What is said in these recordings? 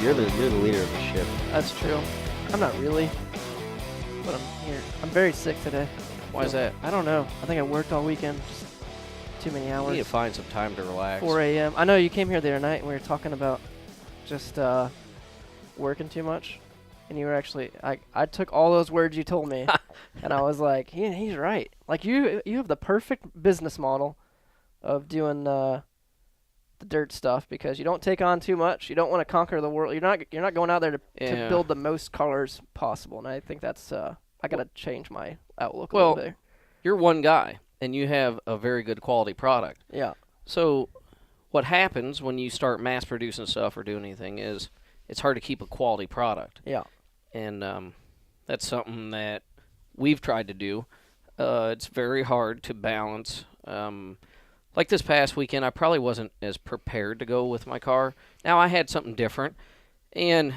You're the leader of the ship. That's true. I'm not really, but I'm here. I'm very sick today. Why is that? I don't know. I think I worked all weekend. Just too many You hours. need to find some time to relax. 4 a.m. I know you came here the other night and we were talking about just working too much. And you were actually, I took all those words you told me, and I was like, he's right. Like you have the perfect business model of doing the dirt stuff because you don't take on too much. You don't want to conquer the world. You're not going out there to build the most cars possible. And I think that's I gotta change my outlook a little bit. You're one guy, and you have a very good quality product. Yeah. So what happens when you start mass producing stuff or doing anything is it's hard to keep a quality product. Yeah. And that's something that we've tried to do. It's very hard to balance. Like this past weekend, I probably wasn't as prepared to go with my car. Now, I had something different. And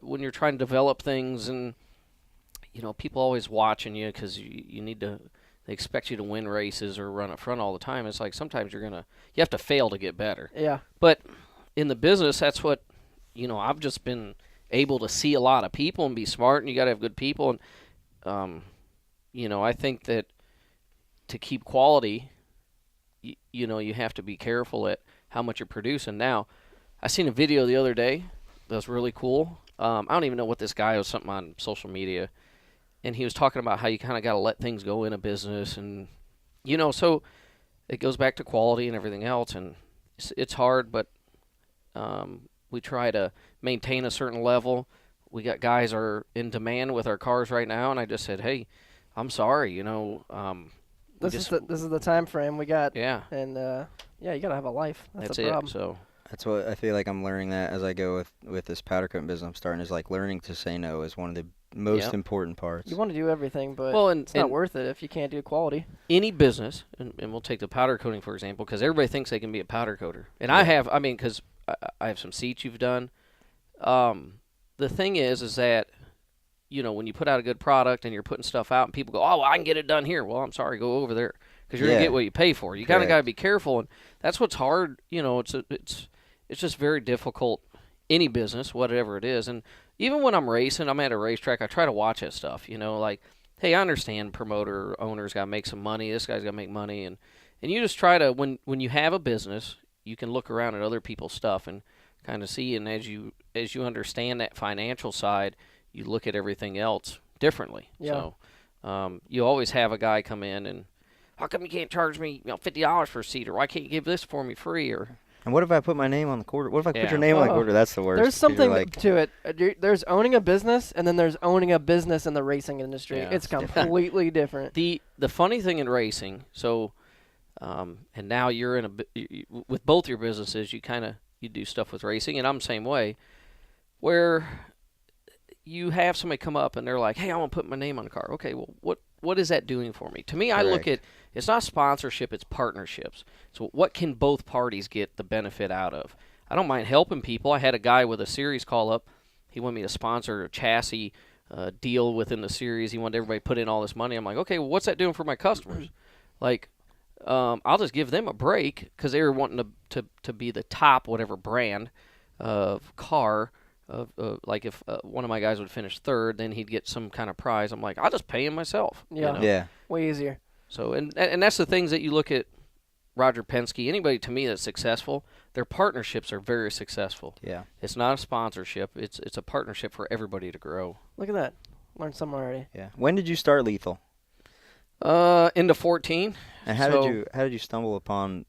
when you're trying to develop things and, people always watching you because you need to, they expect you to win races or run up front all the time. It's like sometimes you have to fail to get better. Yeah. But in the business, that's what, I've just been able to see a lot of people and be smart, and you got to have good people. And, I think that to keep quality, you have to be careful at how much you're producing. Now, I seen a video the other day that was really cool. I don't even know what this guy was, something on social media, and he was talking about how you kind of got to let things go in a business, and so it goes back to quality and everything else, and it's hard, but we try to maintain a certain level. We got guys are in demand with our cars right now, and I just said, hey, I'm sorry, This is the time frame we got. Yeah. And you gotta have a life. That's the it. problem. So That's what I feel like I'm learning that as I go with this powder coating business I'm starting is like learning to say no is one of the most important parts. You want to do everything, but it's not worth it if you can't do quality. Any business, and we'll take the powder coating for example, because everybody thinks they can be a powder coater, and I have. I mean, because I have some seats you've done. The thing is that, when you put out a good product and you're putting stuff out and people go, oh, well, I can get it done here. Well, I'm sorry, go over there because you're going to get what you pay for. You kind of got to be careful, and that's what's hard. It's just very difficult, any business, whatever it is. And even when I'm racing, I'm at a racetrack, I try to watch that stuff, like, hey, I understand promoter owners got to make some money. This guy's got to make money. And you just try to, when you have a business, you can look around at other people's stuff and kind of see, and as you understand that financial side, you look at everything else differently. Yeah. So you always have a guy come in and, how come you can't charge me $50 for a seat, or why can't you give this for me free? And what if I put my name on the quarter? What if I put your name on the quarter? That's the worst. There's something to it. There's owning a business, and then there's owning a business in the racing industry. Yeah, it's completely different. The funny thing in racing, so and now you're with both your businesses, you do stuff with racing, and I'm the same way, where you have somebody come up and they're like, hey, I want to put my name on a car. Okay, well, what is that doing for me? To me, I look at, it's not sponsorship, it's partnerships. So what can both parties get the benefit out of? I don't mind helping people. I had a guy with a series call up. He wanted me to sponsor a chassis deal within the series. He wanted everybody to put in all this money. I'm like, okay, well, what's that doing for my customers? Like, I'll just give them a break because they were wanting to be the top whatever brand of car. Like if one of my guys would finish third, then he'd get some kind of prize. I'm like, I'll just pay him myself. Yeah. Yeah. Way easier. So and that's the things that you look at. Roger Penske, anybody to me that's successful, their partnerships are very successful. Yeah. It's not a sponsorship. It's a partnership for everybody to grow. Look at that. Learned something already. Yeah. When did you start Lethal? Into 14. And how did you stumble upon,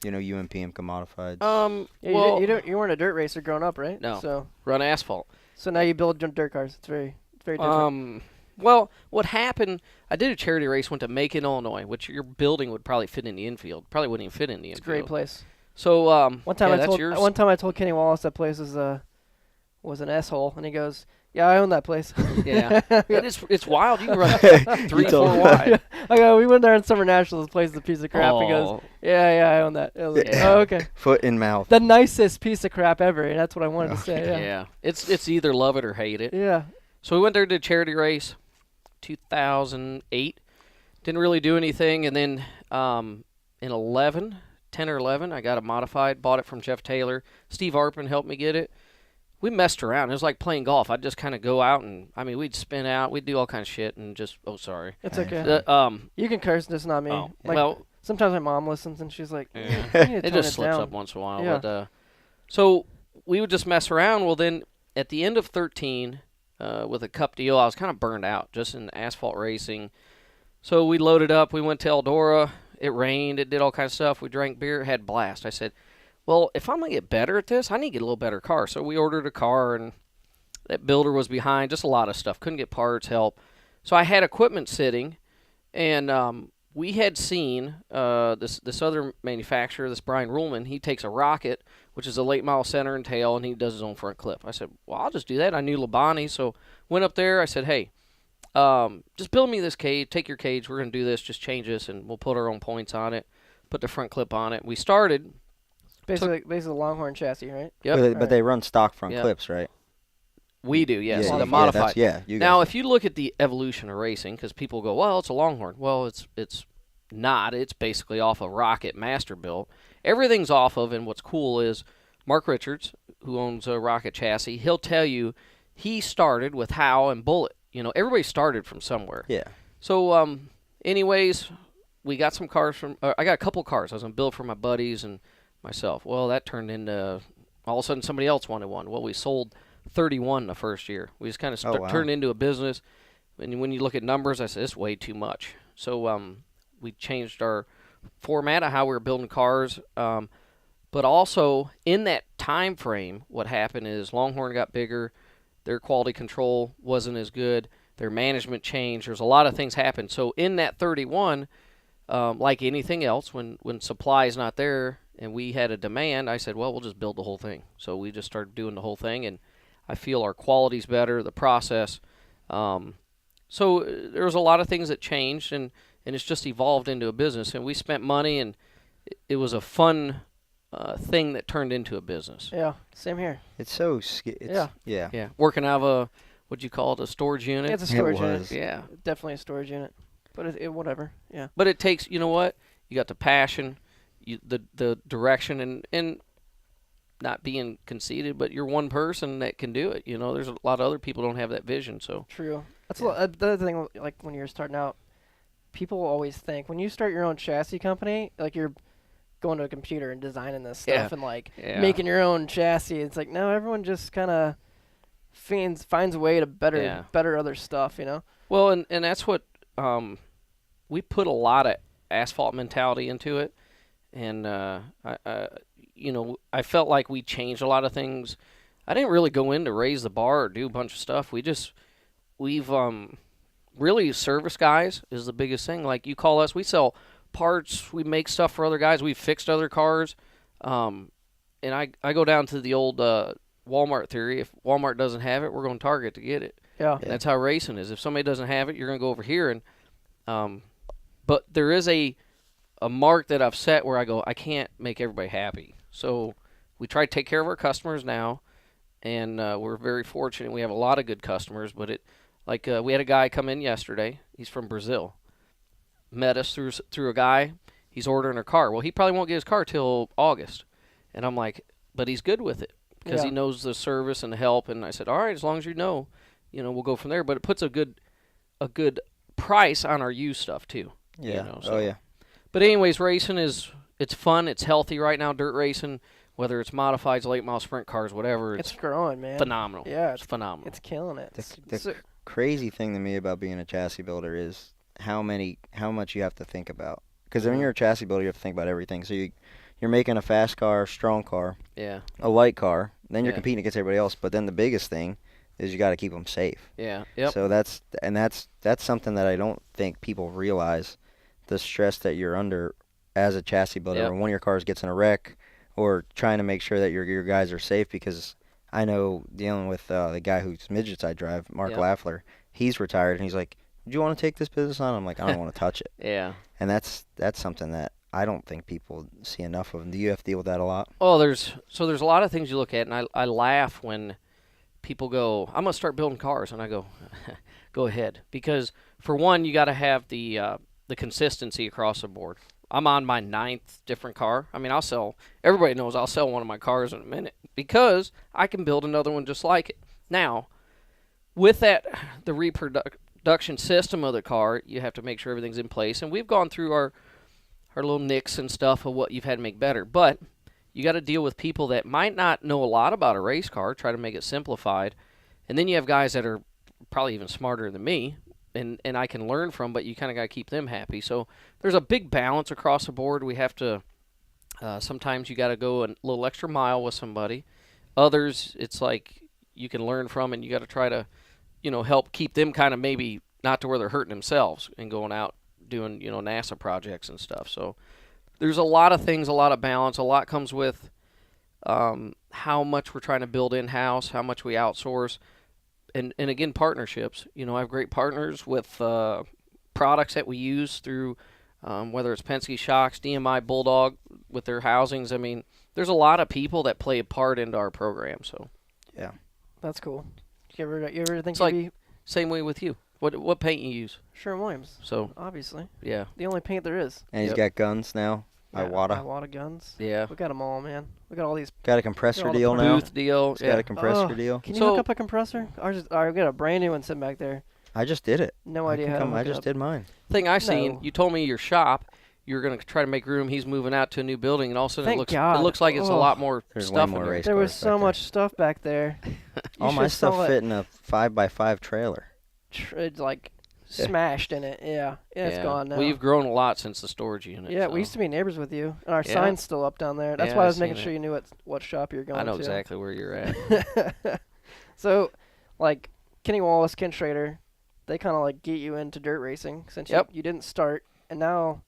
UMP IMCA modified? You weren't a dirt racer growing up, right? No. So run asphalt. So now you build dirt cars. It's very different. Well, what happened, I did a charity race, went to Macon, Illinois, which your building would probably fit in the infield. Probably wouldn't even fit in the infield. It's a great place. So, one time I told Kenny Wallace that place was an S-hole, and he goes, yeah, I own that place. Yeah. It's wild. You can run 3-4 wide. I go, we went there in Summer Nationals. The place is a piece of crap. He goes, yeah, I own that. I was like, oh, okay. Foot in mouth. The nicest piece of crap ever, and that's what I wanted to say. Yeah. It's either love it or hate it. Yeah. So we went there to a charity race, 2008. Didn't really do anything, and then in 10 or 11, I got a modified, bought it from Jeff Taylor. Steve Arpin helped me get it. we messed around. It was like playing golf. I'd just kind of go out and, I mean, we'd spin out. We'd do all kinds of shit and just, oh, sorry. It's Hey, okay. fine. You can curse, just not me. Oh, Like, well, sometimes my mom listens and she's like, yeah. you need to It tone just it slips down. up once in a while. Yeah. But, so we would just mess around. Well, then at the end of 13, with a cup deal, I was kind of burned out just in asphalt racing. So we loaded up. We went to Eldora. It rained. It did all kinds of stuff. We drank beer. Had a blast. I said, well, if I'm going to get better at this, I need to get a little better car. So we ordered a car, and that builder was behind. Just a lot of stuff. Couldn't get parts, help. So I had equipment sitting, and we had seen this other manufacturer, this Brian Ruhlman. He takes a Rocket, which is a late model center and tail, and he does his own front clip. I said, well, I'll just do that. I knew Labani, so went up there. I said, hey, just build me this cage. Take your cage. We're going to do this. Just change this, and we'll put our own points on it. Put the front clip on it. We started. Basically Longhorn Chassis, right? Yep. But they run stock front Yeah. clips, right? We do, yes. Yeah, The yeah, modified. You Now, guys if you look at the evolution of racing, because people go, well, it's a Longhorn. Well, it's not. It's basically off a Rocket Masterbuilt. Everything's off of, and what's cool is Mark Richards, who owns a Rocket Chassis, he'll tell you he started with Howe and Bullet. You know, everybody started from somewhere. Yeah. So, anyways, we got some cars from. I got a couple cars. I was gonna build for my buddies and myself. Well, that turned into all of a sudden somebody else wanted one. Well, we sold 31 the first year. We just kind of Oh, wow. turned into a business. And when you look at numbers, I said it's way too much. So we changed our format of how we were building cars. But also in that time frame, what happened is Longhorn got bigger. Their quality control wasn't as good. Their management changed. There's a lot of things happened. So in that 31, like anything else, when supply is not there and we had a demand, I said, well, we'll just build the whole thing. So we just started doing the whole thing, and I feel our quality's better, the process. So there was a lot of things that changed, and it's just evolved into a business. And we spent money, and it was a fun thing that turned into a business. Yeah, same here. It's so Yeah. Yeah. Yeah, working out of a, what'd you call it, a storage unit? It's a storage unit. was. Yeah. Definitely a storage unit. But it whatever. Yeah. But it takes, you know what? You got the passion, the direction, and not being conceited, but you're one person that can do it. You know, there's a lot of other people don't have that vision. So True. That's Yeah. the other thing. Like when you're starting out, people always think when you start your own chassis company, like you're going to a computer and designing this stuff Yeah. and like yeah, making your own chassis. It's like no, everyone just kind of finds a way to Yeah. better other stuff. You know. well, and that's what we put a lot of asphalt mentality into it, and I felt like we changed a lot of things. I didn't really go in to raise the bar or do a bunch of stuff. We've really service guys is the biggest thing. Like you call us, we sell parts, we make stuff for other guys, we've fixed other cars, and I go down to the old Walmart theory. If Walmart doesn't have it, we're going to Target to get it. Yeah. And that's how racing is. If somebody doesn't have it, you're going to go over here. And but there is a mark that I've set where I go, I can't make everybody happy. So we try to take care of our customers now, and we're very fortunate. We have a lot of good customers. But we had a guy come in yesterday. He's from Brazil. Met us through a guy. He's ordering a car. Well, he probably won't get his car till August. And I'm like, but he's good with it because he Yeah. knows the service and the help. And I said, all right, as long as you know, we'll go from there. But it puts a good price on our used stuff too. Yeah. So. Oh yeah. But anyways, racing it's fun. It's healthy right now. Dirt racing, whether it's modifieds, late model sprint cars, whatever, It's it's growing, man. phenomenal. Yeah, It's phenomenal. It's killing it. The crazy thing to me about being a chassis builder is how much you have to think about. Because when you're a chassis builder, you have to think about everything. So you're making a fast car, strong car, Yeah. a light car. Then you're Yeah. competing against everybody else. But then the biggest thing is you got to keep them safe. Yeah. Yep. So that's something that I don't think people realize, the stress that you're under as a chassis builder Yep. when one of your cars gets in a wreck, or trying to make sure that your guys are safe. Because I know dealing with the guy whose midgets I drive, Mark Yep. Laffler, he's retired and he's like, "Do you want to take this business on?" I'm like, "I don't want to touch it." Yeah. And that's something that I don't think people see enough of. Do you have to deal with that a lot? Oh, there's a lot of things you look at, and I laugh when people go, I'm gonna start building cars, and I go, go ahead, because for one, you got to have the consistency across the board. I'm on my 9th different car. I mean, everybody knows I'll sell one of my cars in a minute because I can build another one just like it. Now, with that, the reproduction system of the car, you have to make sure everything's in place. And we've gone through our little nicks and stuff of what you've had to make better. But you got to deal with people that might not know a lot about a race car, try to make it simplified. And then you have guys that are probably even smarter than me, and I can learn from, but you kind of got to keep them happy. So there's a big balance across the board. We have to, sometimes you got to go a little extra mile with somebody. Others, it's like you can learn from, and you got to try to, help keep them kind of maybe not to where they're hurting themselves and going out doing, NASA projects and stuff. So there's a lot of things, a lot of balance. A lot comes with how much we're trying to build in-house, how much we outsource. And again, partnerships. I have great partners with products that we use through, whether it's Penske shocks, DMI, Bulldog with their housings. I mean, there's a lot of people that play a part into our program. So, yeah, that's cool. You ever think it's like same way with you? What paint you use? Sherwin-Williams. So obviously, yeah, the only paint there is. and he's got guns now. Iwata guns. Yeah, we got them all, man. We got all these. Got a compressor deal now. Booth deal. He's got a compressor deal. Can you hook up a compressor? We got a brand new one sitting back there. I just did it. No idea how to hook I it just up. did mine. Thing I seen, you told me your shop, you're going to try to make room. He's moving out to a new building, and all of a sudden it looks like it's a lot more stuff in there. There was so much stuff back there. All my stuff fit in a 5x5 trailer. It's like smashed in it. Yeah, it's gone now. We've grown a lot since the storage unit. Yeah, we used to be neighbors with you, and our sign's still up down there. That's why I was making sure you knew what shop you're going to. I know exactly where you're at. So, like Kenny Wallace, Ken Schrader, they kind of like get you into dirt racing since you didn't start, and now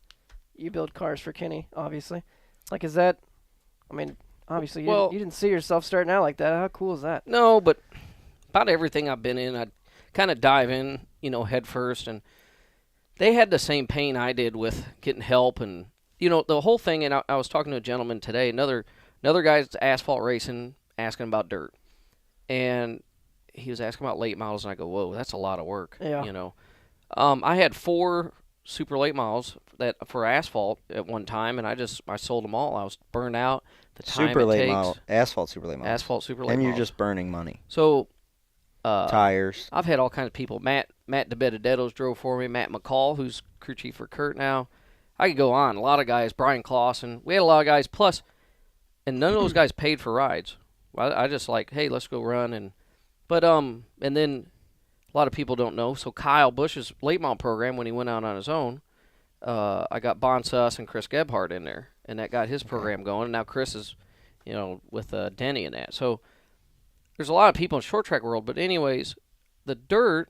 you build cars for Kenny, obviously. Like, is that? I mean, obviously you didn't see yourself starting out like that. How cool is that? No, but about everything I've been in, I kind of dive in, head first, and they had the same pain I did with getting help and the whole thing. And I was talking to a gentleman today, another guy's asphalt racing, asking about dirt, and he was asking about late models, and I go, whoa, that's a lot of work. Yeah. I had 4 super late models that for asphalt at one time, and I sold them all. I was burned out. The time super it late takes, model, asphalt super late model, asphalt super late, and you're models. just burning money. So. Tires. I've had all kinds of people. Matt DeBedettos drove for me. Matt McCall, who's crew chief for Kurt now. I could go on. A lot of guys. Brian Clausen. We had a lot of guys. Plus, and none of those guys paid for rides. I just like, hey, let's go run. And then a lot of people don't know. So Kyle Busch's late model program, when he went out on his own, I got Bon Suss and Chris Gebhardt in there, and that got his program going. And now Chris is, with Denny and that. So. There's a lot of people in short track world, but anyways, the dirt.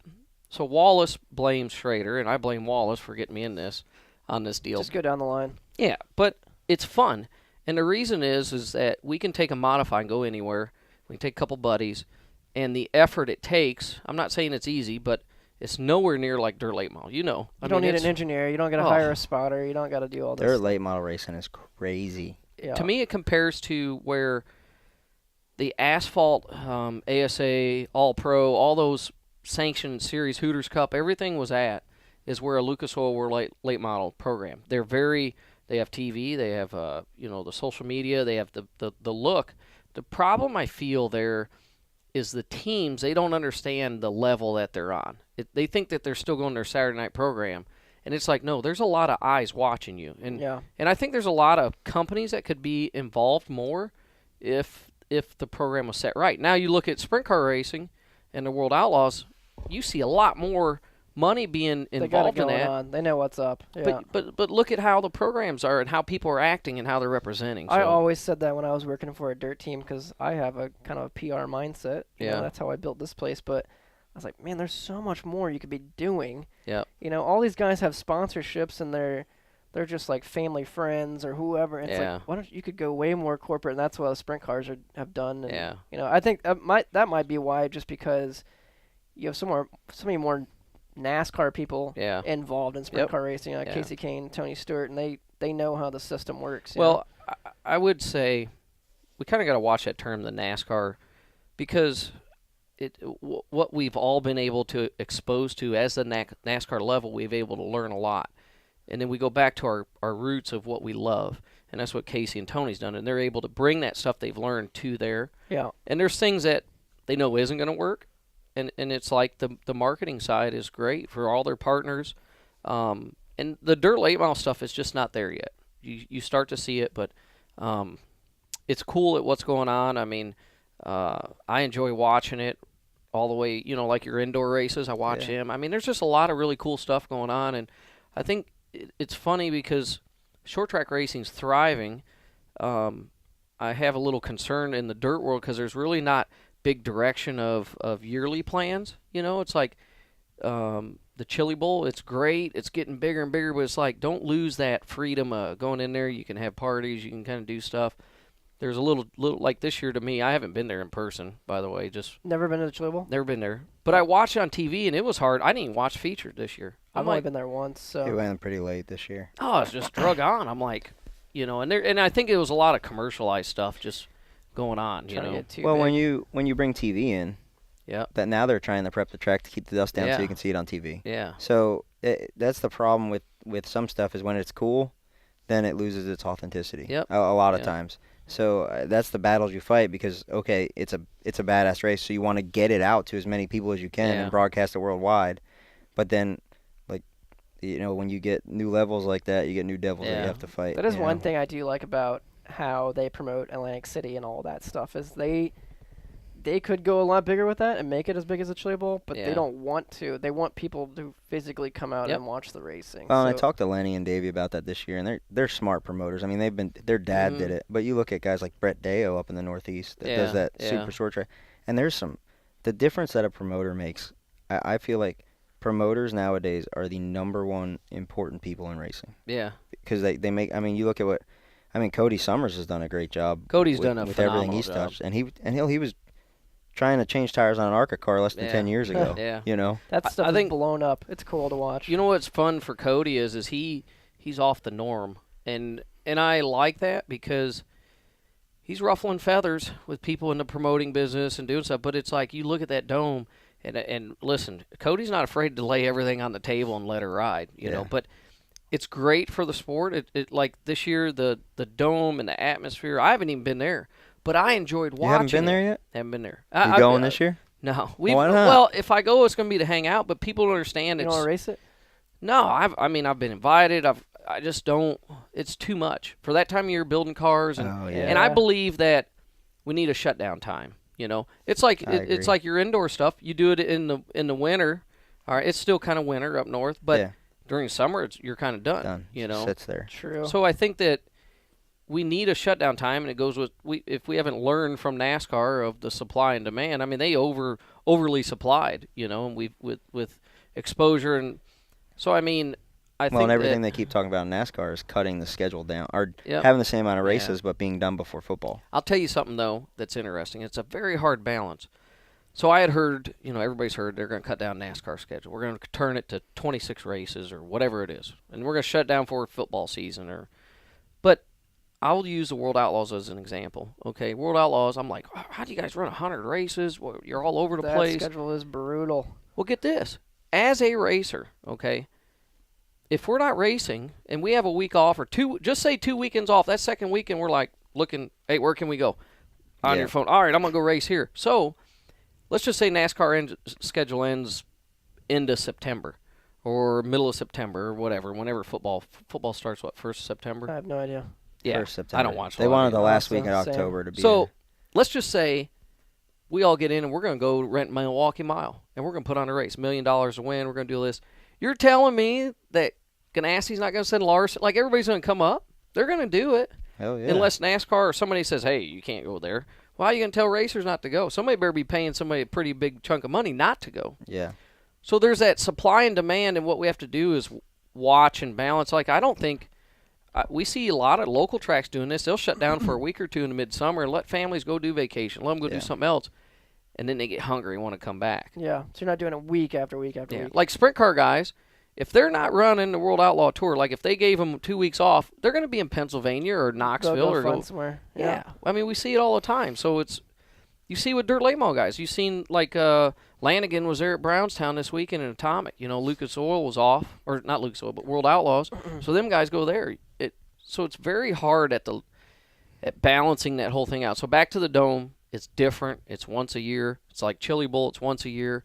So Wallace blames Schrader, and I blame Wallace for getting me on this deal. Just go down the line. Yeah, but it's fun, and the reason is that we can take a modify and go anywhere. We can take a couple buddies, and the effort it takes. I'm not saying it's easy, but it's nowhere near like dirt late model. You don't need an engineer. You don't got to hire a spotter. You don't got to do all this. Dirt late model racing is crazy. Yeah. To me, it compares to where. The asphalt, ASA, All Pro, all those sanctioned series, Hooters Cup, everything is where a Lucas Oil World late model program. They have TV, they have the social media, they have the look. The problem I feel there is the teams, they don't understand the level that they're on. They think that they're still going their Saturday night program, and it's like, no, there's a lot of eyes watching you, and I think there's a lot of companies that could be involved more if the program was set right. Now you look at sprint car racing and the World Outlaws, you see a lot more money being involved in that. They know what's up. Yeah. But look at how the programs are and how people are acting and how they're representing. So. I always said that when I was working for a dirt team because I have a kind of a PR mindset. That's how I built this place. But I was like, man, there's so much more you could be doing. Yeah. All these guys have sponsorships and they're just like family friends or whoever. And it's like, why don't you could go way more corporate? And that's what the sprint cars have done. And, I think that might be why, just because you have so many more NASCAR people involved in sprint car racing, like Casey Kane, Tony Stewart, and they know how the system works. Well, I would say we kind of got to watch that term, the NASCAR, because what we've all been able to expose to as the NASCAR level, we've able to learn a lot. and then we go back to our roots of what we love. And that's what Casey and Tony's done. And they're able to bring that stuff they've learned to there. Yeah. And there's things that they know isn't going to work. And it's like the marketing side is great for all their partners. And the dirt late model stuff is just not there yet. You start to see it, but it's cool at what's going on. I mean, I enjoy watching it all the way, like your indoor races. I watch him. I mean, there's just a lot of really cool stuff going on. And I think it's funny because short track racing's thriving. I have a little concern in the dirt world because there's really not big direction of yearly plans. It's like the Chili Bowl, it's great. It's getting bigger and bigger, but it's like don't lose that freedom of going in there. You can have parties. You can kind of do stuff. There's a little like this year to me. I haven't been there in person, by the way. Just never been to the Chili Bowl? Never been there. But I watched it on TV, and it was hard. I didn't even watch featured this year. I've only been there once. So it went pretty late this year. Oh, it's just drug on. I'm like, and I think it was a lot of commercialized stuff just going on. Well, when you bring TV in, that now they're trying to prep the track to keep the dust down so you can see it on TV. Yeah. So that's the problem with some stuff is when it's cool, then it loses its authenticity. Yep. A lot of times. So that's the battles you fight because it's a badass race, so you want to get it out to as many people as you can and broadcast it worldwide. But then, when you get new levels like that, you get new devils that you have to fight. That is one thing I do like about how they promote Atlantic City and all that stuff is they could go a lot bigger with that and make it as big as the Chili Bowl, but they don't want to. They want people to physically come out and watch the racing. Well, and I talked to Lenny and Davey about that this year, and they're smart promoters. I mean, their dad did it, but you look at guys like Brett Deo up in the Northeast that does that super short track, and the difference that a promoter makes. I feel like promoters nowadays are the number one important people in racing. Yeah, because they make. I mean, you look at Cody Summers has done a great job. Cody's done a with phenomenal everything he's job. touched, and he was trying to change tires on an ARCA car less than 10 years ago. That stuff is blown up. It's cool to watch. You know what's fun for Cody is he's off the norm, and I like that because he's ruffling feathers with people in the promoting business and doing stuff. But it's like you look at that dome, and listen, Cody's not afraid to lay everything on the table and let her ride. You know, but it's great for the sport. It like this year the dome and the atmosphere. I haven't even been there. But I enjoyed watching. You haven't been there yet? Haven't been there. You going this year? No. Why not? Well, if I go, it's going to be to hang out. But people don't understand. You don't want to race it? No. I've been invited. I just don't. It's too much for that time of year building cars, and I believe that we need a shutdown time. It's like it's like your indoor stuff. You do it in the winter. All right, it's still kind of winter up north, but during summer you're kind of done. Sits there. True. So I think that we need a shutdown time, and it goes with if we haven't learned from NASCAR of the supply and demand. I mean, they overly supplied, and we with exposure, and so I mean, I think and everything they keep talking about in NASCAR is cutting the schedule down, or having the same amount of races but being done before football. I'll tell you something though that's interesting. It's a very hard balance. So I had heard, everybody's heard they're going to cut down NASCAR schedule. We're going to turn it to 26 races or whatever it is, and we're going to shut down for football season but. I'll use the World Outlaws as an example. Okay, World Outlaws, I'm like, how do you guys run 100 races? Well, you're all over the place. That schedule is brutal. Well, get this. As a racer, okay, if we're not racing and we have a week off or just say 2 weekends off, that second weekend we're like looking, hey, where can we go? On your phone. All right, I'm going to go race here. So let's just say NASCAR schedule ends end of September or middle of September or whatever, whenever football starts, 1st of September? I have no idea. Yeah, 1st September. I don't watch. They wanted the last week in October to be. So, let's just say we all get in and we're going to go rent Milwaukee Mile and we're going to put on a race, $1 million to win. We're going to do this. You're telling me that Ganassi's not going to send Larson? Like everybody's going to come up? They're going to do it. Hell yeah. Unless NASCAR or somebody says, "Hey, you can't go there." Why are you going to tell racers not to go? Somebody better be paying somebody a pretty big chunk of money not to go. Yeah. So there's that supply and demand, and what we have to do is watch and balance. Like I don't think. We see a lot of local tracks doing this. They'll shut down for a week or two in the midsummer and let families go do vacation. Let them go do something else. And then they get hungry and want to come back. Yeah, so you're not doing it week after week after week. Like sprint car guys, if they're not running the World Outlaw Tour, like if they gave them 2 weeks off, they're going to be in Pennsylvania or Knoxville They'll or go somewhere. Yeah. I mean, we see it all the time. So it's You see with dirt late model guys. You've seen like Lanigan was there at Brownstown this weekend in Atomic. You know, Lucas Oil was off, or not Lucas Oil, but World Outlaws. So them guys go there. So it's very hard at balancing that whole thing out. So back to the Dome, it's different. It's once a year. It's like Chili Bowl. It's once a year.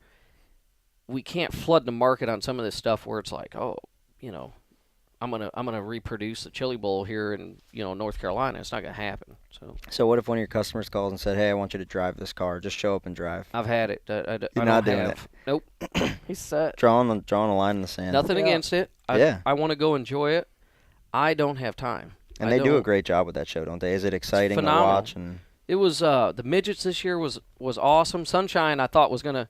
We can't flood the market on some of this stuff where it's like, oh, you know, I'm gonna reproduce the Chili Bowl here in North Carolina. It's not gonna happen. So what if one of your customers calls and said, "Hey, I want you to drive this car. Just show up and drive." I've had it. You're not doing it. Nope. He's set. Drawing a line in the sand. Nothing against it. Yeah. I want to go enjoy it. I don't have time. And they do a great job with that show, don't they? Is it exciting to watch? And it was the midgets this year was awesome. Sunshine I thought was gonna,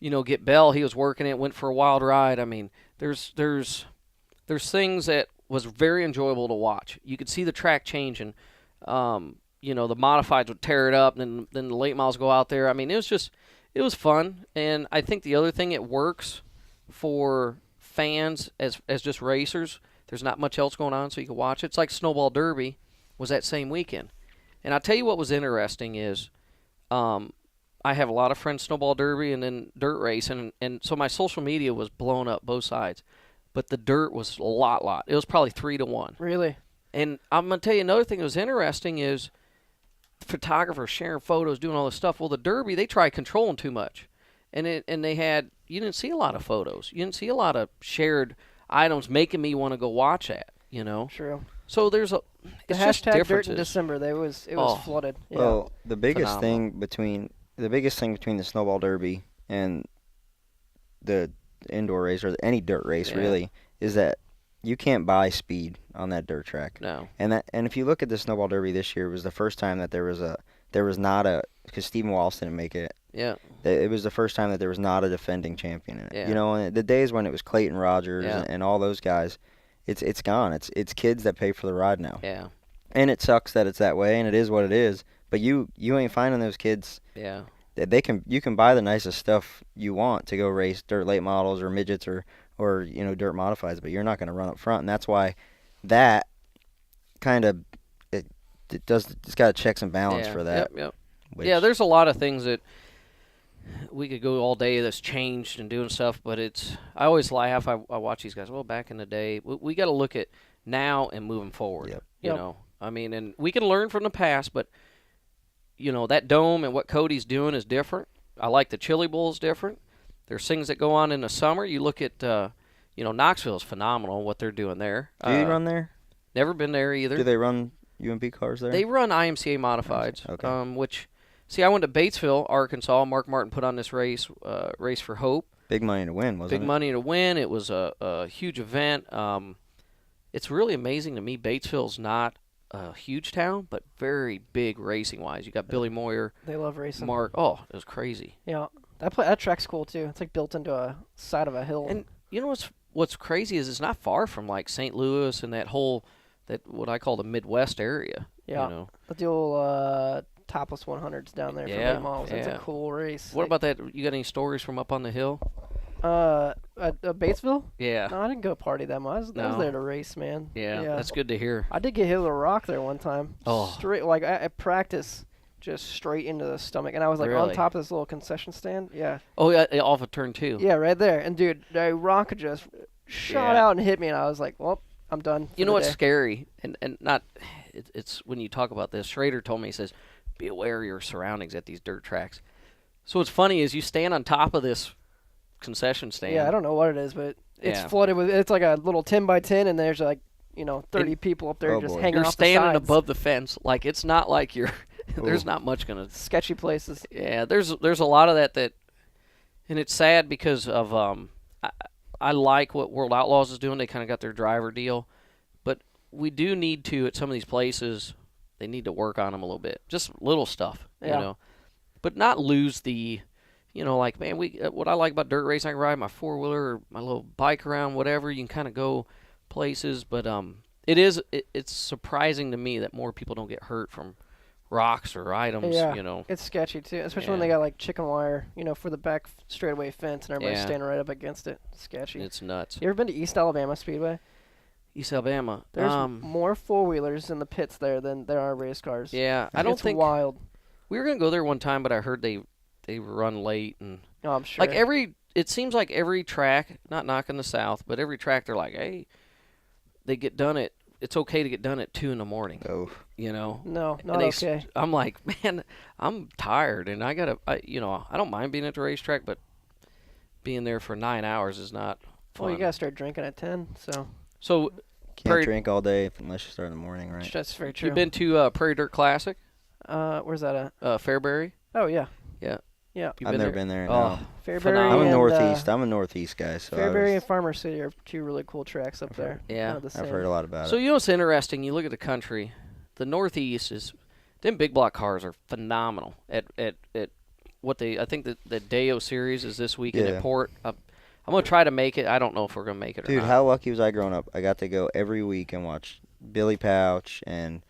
get Bell. He was working it. Went for a wild ride. I mean, there's things that was very enjoyable to watch. You could see the track changing. The modifieds would tear it up, and then the late models go out there. I mean, it was fun. And I think the other thing, it works for fans as just racers. There's not much else going on, so you can watch it. It's like Snowball Derby was that same weekend. And I'll tell you what was interesting is I have a lot of friends Snowball Derby and then dirt racing, and so my social media was blown up both sides. But the dirt was a lot. It was probably 3-1. Really? And I'm going to tell you another thing that was interesting is photographers sharing photos, doing all this stuff. Well, the Derby, they tried controlling too much. And you didn't see a lot of photos. You didn't see a lot of shared items making me want to go watch that, True. So there's the hashtag Dirt in December, it was flooded. Yeah. Well, the biggest thing between the Snowball Derby and the indoor race or any dirt race really is that you can't buy speed on that dirt track. No. And if you look at the Snowball Derby this year, it was the first time that there was not a, because Stephen Wallace didn't make it. Yeah. It was the first time that there was not a defending champion in it. Yeah. And the days when it was Clayton Rogers and all those guys, it's gone. It's kids that pay for the ride now. Yeah. And it sucks that it's that way, and it is what it is. But you ain't finding those kids. Yeah. You can buy the nicest stuff you want to go race dirt late models or midgets or dirt modifieds, but you're not going to run up front, and that's why that kind of it's got checks and balance for that. Yep. Yeah, there's a lot of things that we could go all day that's changed and doing stuff, but I always laugh. I watch these guys. Well, back in the day, we got to look at now and moving forward. Yep. You know, I mean, and we can learn from the past, but that Dome and what Cody's doing is different. I like the Chili Bowl is different. There's things that go on in the summer. You look at, Knoxville is phenomenal what they're doing there. Do you run there? Never been there either. Do they run UMP cars there? They run IMCA modifieds. Okay. I went to Batesville, Arkansas. Mark Martin put on this race for Hope. Big money to win, wasn't it? Big money to win. It was a huge event. It's really amazing to me. Batesville's not a huge town, but very big racing-wise. You got Billy Moyer. They love racing. Mark. Oh, it was crazy. Yeah, that track's cool too. It's like built into a side of a hill. And you know what's crazy is it's not far from like St. Louis and that what I call the Midwest area. Yeah. But the old topless 100s down there for late models. It's a cool race. What about that? You got any stories from up on the hill? At Batesville? Yeah. No, I didn't go party that much. I was there to race, man. Yeah, that's good to hear. I did get hit with a rock there one time. Oh. Straight, like at practice, just straight into the stomach. And I was like on top of this little concession stand. Yeah. Oh, yeah, off of turn 2. Yeah, right there. And dude, the rock just shot out and hit me, and I was like, well, I'm done. You know what's scary? And not, it's when you talk about this, Schrader told me, he says, be aware of your surroundings at these dirt tracks. So what's funny is you stand on top of this concession stand. Yeah, I don't know what it is, but it's flooded with. It's like a little 10x10, and there's like 30 people up there just hanging off the sides. You're standing above the fence. Like it's not like you're. There's not much gonna. Sketchy places. Yeah, there's a lot of that, and it's sad because of I like what World Outlaws is doing. They kind of got their driver deal, but we do need to at some of these places. They need to work on them a little bit, just little stuff, but not lose the. Like, man, what I like about dirt racing, I can ride my 4-wheeler or my little bike around, whatever. You can kind of go places, but it's surprising to me that more people don't get hurt from rocks or items. Yeah, it's sketchy too, especially when they got like chicken wire, for the back straightaway fence, and everybody's standing right up against it. It's sketchy. It's nuts. You ever been to East Alabama Speedway? East Alabama. There's more 4-wheelers in the pits there than there are race cars. Yeah, I don't think wild. We were gonna go there one time, but I heard they run late and I'm sure. It seems like every track, not knocking the South, but every track they're like, hey, they get done at. It's okay to get done at 2 a.m. Oh. No, not okay. I'm like, man, I'm tired, and I don't mind being at the racetrack, but being there for 9 hours is not fun. Well, you gotta start drinking at 10, So can't drink all day unless you start in the morning, right? That's very true. You've been to Prairie Dirt Classic? Where's that at? Fairbury. Oh yeah. Yeah. I've never been there. Oh, Fairbury. I'm a and, northeast. I'm a northeast guy. So Fairbury and Farmer City are 2 really cool tracks up there. Yeah. I've heard a lot about it. So you know what's interesting? You look at the country. The northeast is them big block cars are phenomenal at what they. I think the Deo series is this weekend at Port. I'm gonna try to make it. I don't know if we're gonna make it or not. Dude, how lucky was I growing up? I got to go every week and watch Billy Pouch and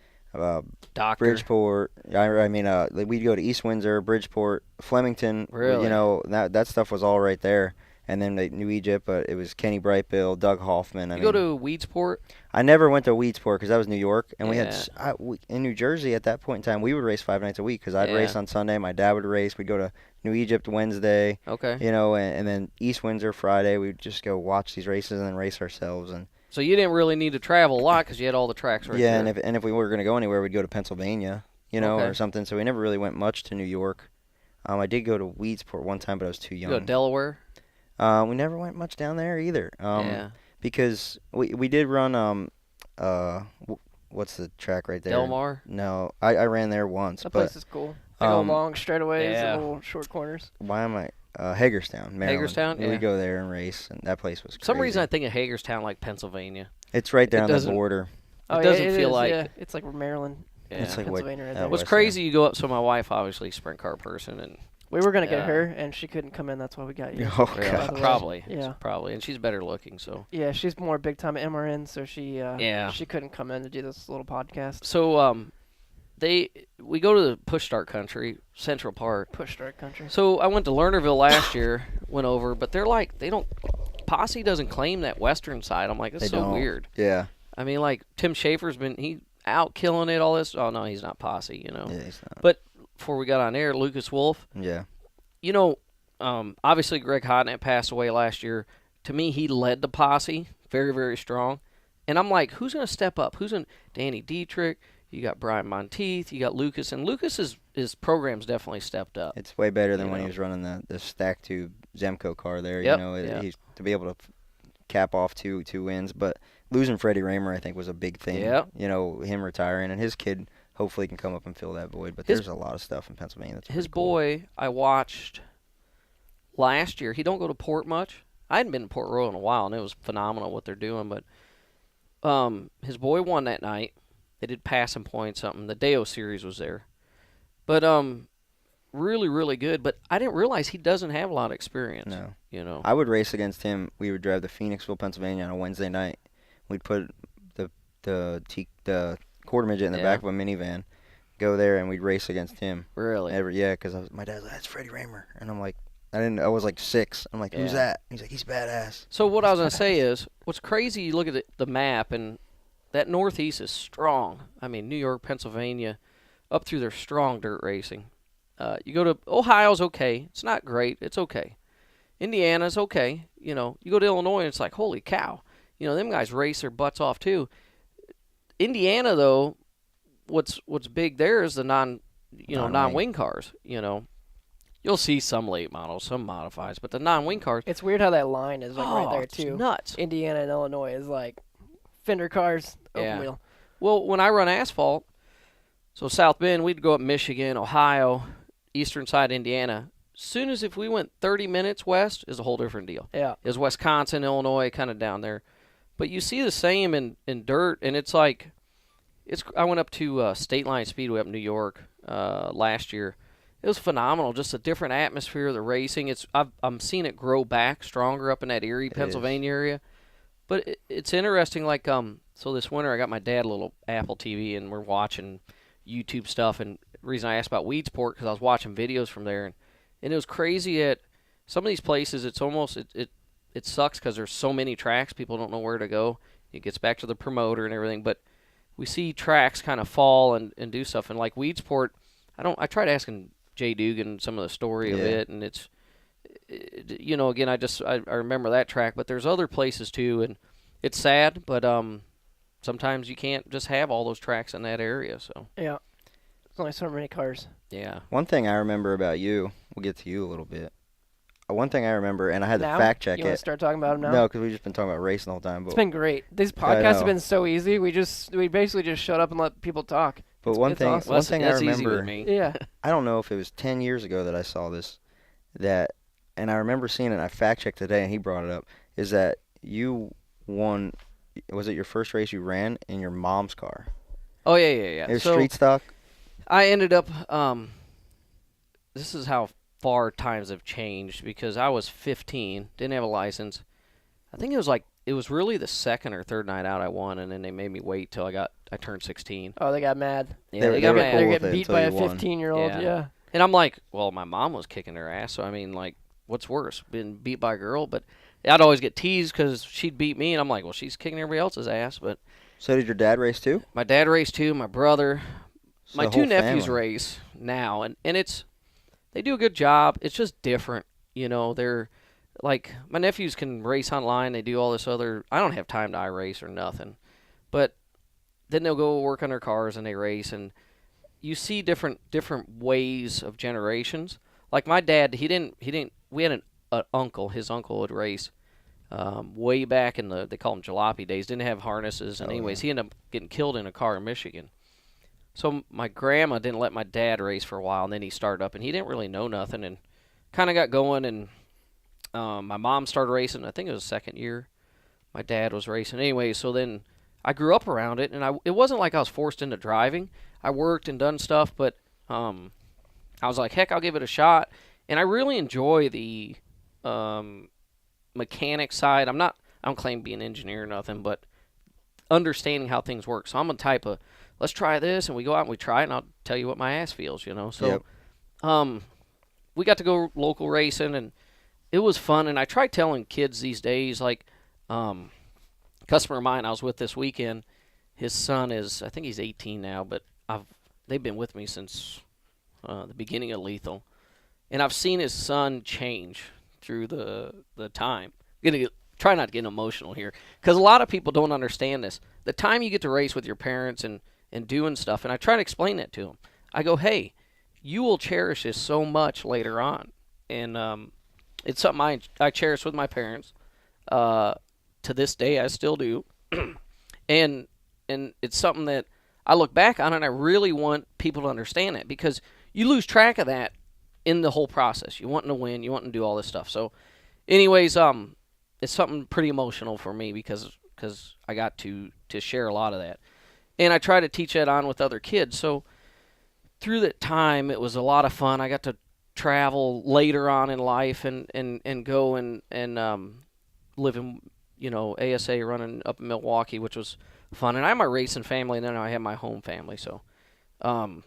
Bridgeport. We'd go to East Windsor, Bridgeport, Flemington. Really? You know, that stuff was all right there. And then New Egypt, but it was Kenny Brightbill, Doug Hoffman. You go to Weedsport? I never went to Weedsport because that was New York, and we Yeah. had in New Jersey at that point in time. We would race 5 nights a week because I'd race on Sunday. My dad would race. We'd go to New Egypt Wednesday. Okay. You know, and then East Windsor Friday. We'd just go watch these races and then race ourselves. And so you didn't really need to travel a lot because you had all the tracks right there. Yeah, and if we were going to go anywhere, we'd go to Pennsylvania, or something. So we never really went much to New York. I did go to Weedsport one time, but I was too young. You go to Delaware? We never went much down there either. Because we did run what's the track right there? Del Mar? No, I ran there once. That place is cool. They go long straightaways and little short corners. Why am I Hagerstown, Maryland? Hagerstown, yeah. We go there and race, and that place was crazy. For some reason I think of Hagerstown like Pennsylvania. It's right there on the border. It doesn't feel like it's like Maryland. Yeah. It's like Pennsylvania right there. What's crazy, you go up. So my wife, obviously, sprint car person, and we were gonna get her, and she couldn't come in. That's why we got you. Oh, God. Probably. Yeah. Probably, and she's better looking. So. Yeah, she's more big time at MRN, so she couldn't come in to do this little podcast. So we go to the push start country, Central Park. Push start country. So I went to Lernerville last year, went over, but they're like Posse doesn't claim that western side. I'm like, that's so weird. Yeah. I mean, like Tim Schaefer's he out killing it, all this. Oh no, he's not Posse, Yeah, he's not. But before we got on air, Lucas Wolf. Yeah. Obviously Greg Hodnett passed away last year. To me, he led the Posse very, very strong. And I'm like, who's going to step up? Danny Dietrich? You got Brian Monteith. You got Lucas. And Lucas's program's definitely stepped up. It's way better than when he was running the stack tube Zemco car there. Yep. He's to be able to cap off two wins. But losing Freddie Raymer, I think, was a big thing. Yeah. Him retiring, and his kid hopefully can come up and fill that void. But there's a lot of stuff in Pennsylvania that's his cool. boy, I watched last year. He don't go to Port much. I hadn't been to Port Royal in a while, and it was phenomenal what they're doing. But his boy won that night. They did passing point something. The Deo series was there. But really, really good. But I didn't realize he doesn't have a lot of experience. No. I would race against him. We would drive to Phoenixville, Pennsylvania on a Wednesday night. We'd put the quarter midget in the back of a minivan, go there, and we'd race against him. Really? Because my dad's like, that's Freddie Raymer. And I'm like, I was like 6. I'm like, who's that? He's like, he's badass. So what I was going to say is, what's crazy, you look at the map, and that Northeast is strong. I mean, New York, Pennsylvania, up through their strong dirt racing. You go to Ohio's okay. It's not great. It's okay. Indiana's okay. You go to Illinois, and it's like, holy cow. Them guys race their butts off too. Indiana, though, what's big there is the non-wing cars. You'll see some late models, some modifies, but the non-wing cars. It's weird how that line is right there too. It's nuts. Indiana and Illinois is like fender cars, open wheel. Well, when I run asphalt, so South Bend, we'd go up Michigan, Ohio, eastern side Indiana. Soon as if we went 30 minutes west, is a whole different deal. Yeah. Is Wisconsin, Illinois, kind of down there. But you see the same in dirt, and it's like, I went up to State Line Speedway up in New York last year. It was phenomenal, just a different atmosphere of the racing. I'm seeing it grow back stronger up in that Erie, Pennsylvania area. But it's interesting, like, so this winter I got my dad a little Apple TV, and we're watching YouTube stuff. And the reason I asked about Weedsport, because I was watching videos from there, and it was crazy at some of these places. It's almost, it sucks because there's so many tracks, people don't know where to go. It gets back to the promoter and everything, but we see tracks kind of fall and do stuff. And like Weedsport, I tried asking Jay Dugan some of the story of it, and it's, again, I remember that track, but there's other places too, and it's sad, but sometimes you can't just have all those tracks in that area. So yeah, there's only so many cars. Yeah. One thing I remember about you, we'll get to you a little bit. One thing I remember, and I had to fact check it. You want to start talking about them now? No, because we've just been talking about racing the whole time. But it's been great. These podcasts have been so easy. We basically just shut up and let people talk. But one thing I remember, yeah, I don't know if it was 10 years ago that I saw this, and I remember seeing it, and I fact checked today, and he brought it up, is that you won, was it your first race you ran in your mom's car? Oh, yeah. It was street stock? I ended up, this is how far times have changed, because I was 15, didn't have a license. I think it was really the second or third night out I won, and then they made me wait till I turned 16. Oh, they got mad. Yeah, they got mad. They get beat by a 15-year-old. Yeah. And I'm like, well, my mom was kicking their ass, so I mean, like, what's worse, being beat by a girl? But I'd always get teased because she'd beat me, and I'm like, well, she's kicking everybody else's ass. But so did your dad race too? My dad raced too. My brother, my two nephews race now, and they do a good job. It's just different, They're like, my nephews can race online. They do all this other. I don't have time to iRace or nothing, but then they'll go work on their cars and they race, and you see different ways of generations. Like my dad, he didn't. We had an uncle. His uncle would race way back in they call them jalopy days. Didn't have harnesses, and anyways, he ended up getting killed in a car in Michigan. So my grandma didn't let my dad race for a while, and then he started up, and he didn't really know nothing, and kind of got going. And my mom started racing. I think it was the second year. My dad was racing. Anyway, so then I grew up around it, and it wasn't like I was forced into driving. I worked and done stuff, but I was like, heck, I'll give it a shot. And I really enjoy the mechanic side. I don't claim to be an engineer or nothing, but understanding how things work. So I'm a type of, let's try this, and we go out and we try it, and I'll tell you what my ass feels, So we got to go local racing, and it was fun. And I try telling kids these days, like customer of mine I was with this weekend, his son is, I think he's 18 now, but they've been with me since the beginning of Lethal. And I've seen his son change through the time. Try not to get emotional here, because a lot of people don't understand this. The time you get to race with your parents and doing stuff, and I try to explain that to them. I go, hey, you will cherish this so much later on. And it's something I cherish with my parents. To this day, I still do. and it's something that I look back on, and I really want people to understand it, because you lose track of that in the whole process. You want to win, you want to do all this stuff. So anyways, it's something pretty emotional for me, because I got to share a lot of that. And I try to teach that on with other kids. So through that time, it was a lot of fun. I got to travel later on in life and go and live in, ASA running up in Milwaukee, which was fun. And I have my racing family, and then I have my home family. So I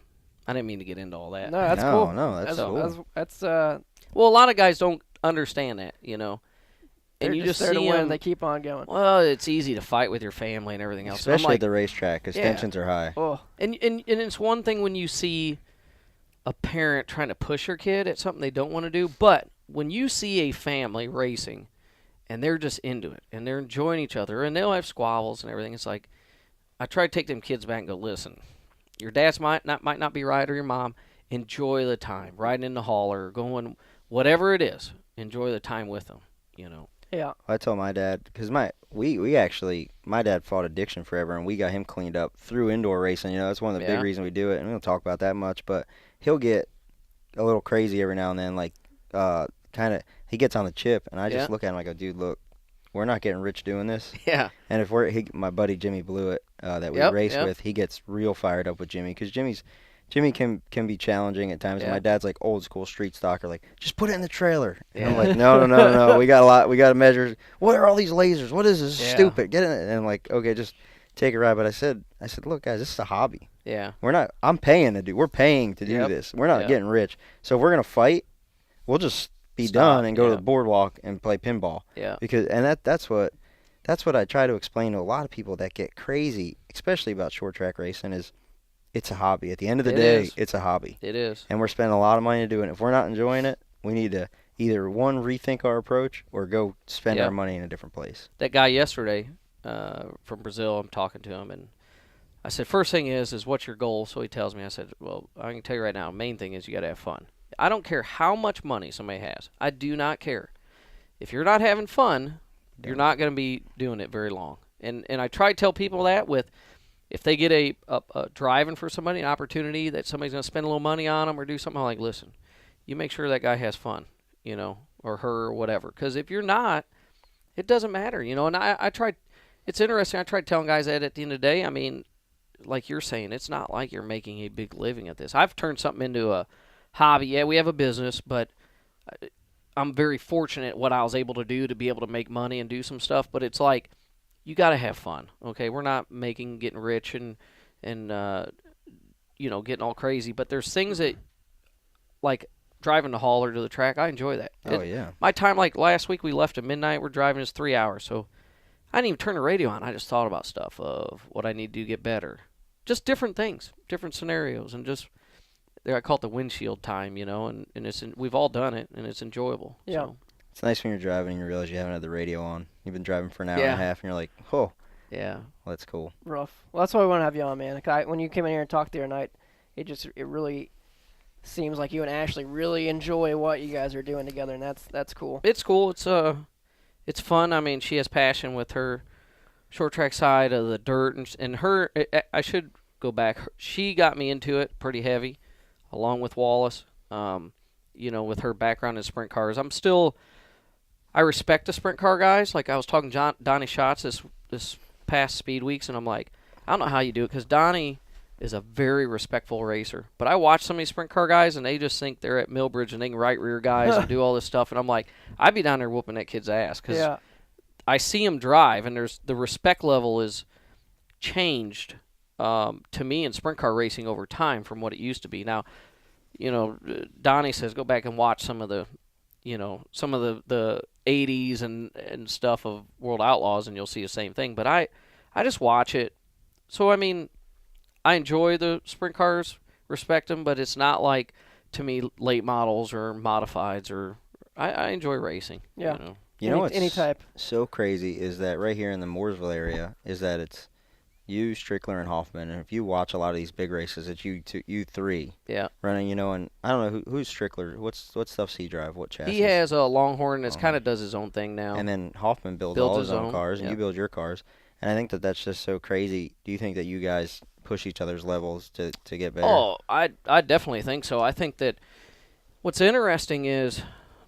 didn't mean to get into all that. No, that's cool. No, that's cool. That's well, a lot of guys don't understand that, And you just there see to win. them, They keep on going. Well, it's easy to fight with your family and everything else. Especially at the racetrack, because tensions are high. Oh. And it's one thing when you see a parent trying to push their kid at something they don't want to do, but when you see a family racing and they're just into it and they're enjoying each other and they'll have squabbles and everything, it's like, I try to take them kids back and go, listen, your dad's might not be right, or your mom. Enjoy the time, riding in the hauler, going, whatever it is, enjoy the time with them, Yeah. I tell my dad, because my dad fought addiction forever, and we got him cleaned up through indoor racing. That's one of the big reasons we do it, and we don't talk about that much, but he'll get a little crazy every now and then, like, he gets on the chip, and I just look at him, I go, dude, look, we're not getting rich doing this. Yeah. And if my buddy Jimmy Blewett that we race with, he gets real fired up with Jimmy, because Jimmy can be challenging at times. And my dad's like old school street stocker, like, just put it in the trailer. And I'm like, no, we got to measure. What are all these lasers? What is this? This is stupid. Get in it. And I'm like, okay, just take a ride. But I said, look, guys, this is a hobby. Yeah. We're paying to do this. We're not getting rich. So if we're gonna fight, we'll just be done and go to the boardwalk and play pinball. Yeah. That's what I try to explain to a lot of people that get crazy, especially about short track racing, is it's a hobby. At the end of the day, it's a hobby. It is. And we're spending a lot of money to do it. If we're not enjoying it, we need to either, one, rethink our approach or go spend our money in a different place. That guy yesterday from Brazil, I'm talking to him, and I said, first thing is what's your goal? So he tells me, I said, well, I can tell you right now, main thing is you got to have fun. I don't care how much money somebody has. I do not care. If you're not having fun, you're not going to be doing it very long. And I try to tell people that if they get a driving for somebody, an opportunity that somebody's going to spend a little money on them or do something, I'm like, listen, you make sure that guy has fun, or her or whatever. Because if you're not, it doesn't matter, And I tried, it's interesting, I tried telling guys that at the end of the day, I mean, like you're saying, it's not like you're making a big living at this. I've turned something into a hobby. Yeah, we have a business, but I'm very fortunate what I was able to do to be able to make money and do some stuff. But it's like, you got to have fun, okay? We're not getting rich and getting all crazy. But there's things that, like driving the hauler to the track, I enjoy that. Yeah. My time, like last week, we left at midnight. We're driving is 3 hours, so I didn't even turn the radio on. I just thought about stuff of what I need to do to get better. Just different things, different scenarios, and just I call it the windshield time, and we've all done it, and it's enjoyable. Yeah. So. It's nice when you're driving and you realize you haven't had the radio on. You've been driving for an hour and a half, and you're like, oh. Yeah. Well, that's cool. Rough. Well, that's why we want to have you on, man. When you came in here and talked the other night, it really seems like you and Ashley really enjoy what you guys are doing together, and that's cool. It's cool. It's fun. I mean, she has passion with her short track side of the dirt, and her. I should go back. She got me into it pretty heavy, along with Wallace. With her background in sprint cars, I respect the sprint car guys. Like I was talking to Donnie Schatz this past Speed Weeks, and I'm like, I don't know how you do it, because Donnie is a very respectful racer. But I watch some of these sprint car guys, and they just think they're at Millbridge and they can right rear guys and do all this stuff. And I'm like, I'd be down there whooping that kid's ass, because I see him drive, and the respect level is changed to me in sprint car racing over time from what it used to be. Now, Donnie says go back and watch some of the 80s and stuff of World Outlaws, and you'll see the same thing. But I just watch it. So, I mean, I enjoy the sprint cars, respect them, but it's not like, to me, late models or modifieds, or I enjoy racing. Yeah. Any type. So crazy is that right here in the Mooresville area is that it's you, Strickler, and Hoffman. And if you watch a lot of these big races, it's you three running, and I don't know who's Strickler. What stuff's he drive? What chassis? He has a Longhorn that kind of does his own thing now. And then Hoffman builds all his own cars, and you build your cars. And I think that's just so crazy. Do you think that you guys push each other's levels to get better? Oh, I definitely think so. I think that what's interesting is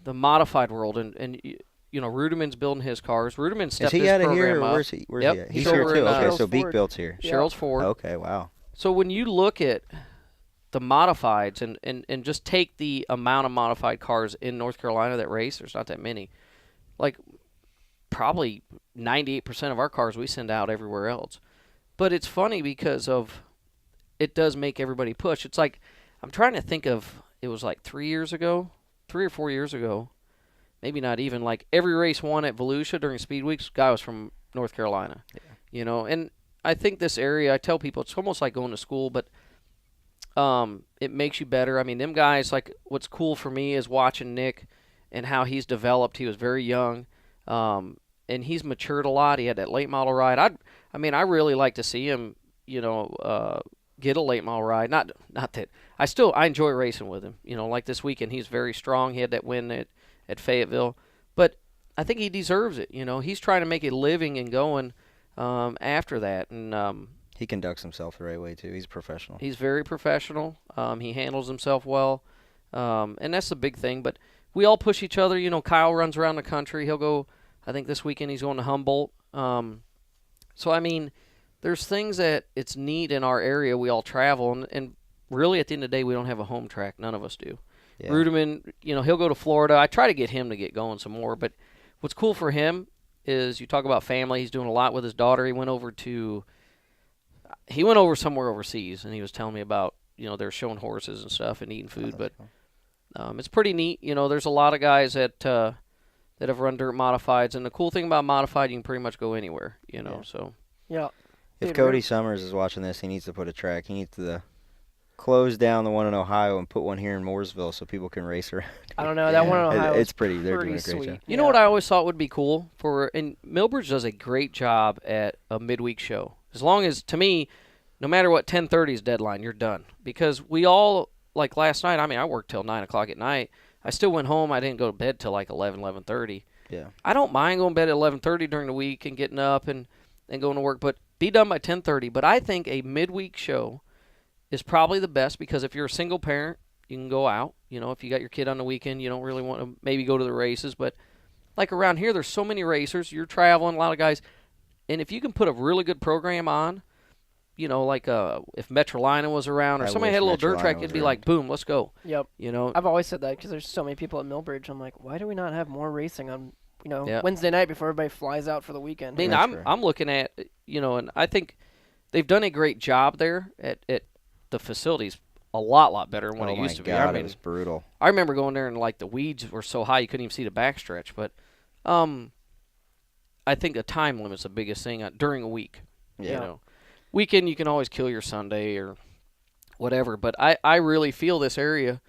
the modified world, and Rudiman's building his cars. Rudiman stepped his program up. Is he out of here, or where's he at? He's here too. Okay, so Beak Built's here. Sherrill's Ford. Okay, wow. So when you look at the modifieds and just take the amount of modified cars in North Carolina that race, there's not that many. Like, probably 98% of our cars we send out everywhere else. But it's funny because it does make everybody push. It's like, I'm trying to think of, it was like 3 or 4 years ago, maybe not even, like every race won at Volusia during Speed Weeks, guy was from North Carolina. Yeah. And I think this area, I tell people, it's almost like going to school, but it makes you better. I mean, them guys, like, what's cool for me is watching Nick and how he's developed. He was very young, and he's matured a lot. He had that late model ride. I really like to see him, get a late model ride. Not that I enjoy racing with him. Like this weekend, he's very strong. He had that win at Fayetteville, but I think he deserves it. He's trying to make a living and going after that, and he conducts himself the right way too. He's professional. He's very professional. He handles himself well, and that's the big thing. But we all push each other. Kyle runs around the country. He'll go. I think this weekend he's going to Humboldt. So I mean, there's things that it's neat in our area. We all travel, and really at the end of the day, we don't have a home track. None of us do. Yeah. Rudiman, he'll go to Florida. I try to get him to get going some more. But what's cool for him is you talk about family. He's doing a lot with his daughter. He went over somewhere overseas, and he was telling me about, they're showing horses and stuff and eating food. But cool. It's pretty neat. There's a lot of guys that have run dirt modifieds, and the cool thing about modified, you can pretty much go anywhere. So yeah. If Cody Summers is watching this, he needs to put a track. He needs to close down the one in Ohio and put one here in Mooresville so people can race around. I don't know. That one in Ohio it's pretty. They're pretty doing a great sweet. job. You know what I always thought would be cool and Millbridge does a great job at a midweek show. As long as, to me, no matter what 10:30 is deadline, you're done. Because we all, like last night, I mean, I worked till 9 o'clock at night. I still went home. I didn't go to bed till like 11:30. Yeah. I don't mind going to bed at 11:30 during the week and getting up and going to work, but be done by 10:30. But I think a midweek show is probably the best because if you're a single parent, you can go out. You know, if you got your kid on the weekend, you don't really want to maybe go to the races. But like around here, there's so many racers. You're traveling, a lot of guys. And if you can put a really good program on, you know, like if Metrolina was around or somebody had a little dirt track, it'd be like, boom, let's go. Yep. You know, I've always said that because there's so many people at Millbridge. I'm like, why do we not have more racing on, Wednesday night before everybody flies out for the weekend? I mean, I'm looking at, and I think they've done a great job there at the facilities. A lot better than what it used to be. Oh, my God, it was brutal. I remember going there and, like, the weeds were so high you couldn't even see the backstretch. But I think the time limit's the biggest thing during a week. Yeah. You know, weekend you can always kill your Sunday or whatever. But I really feel this area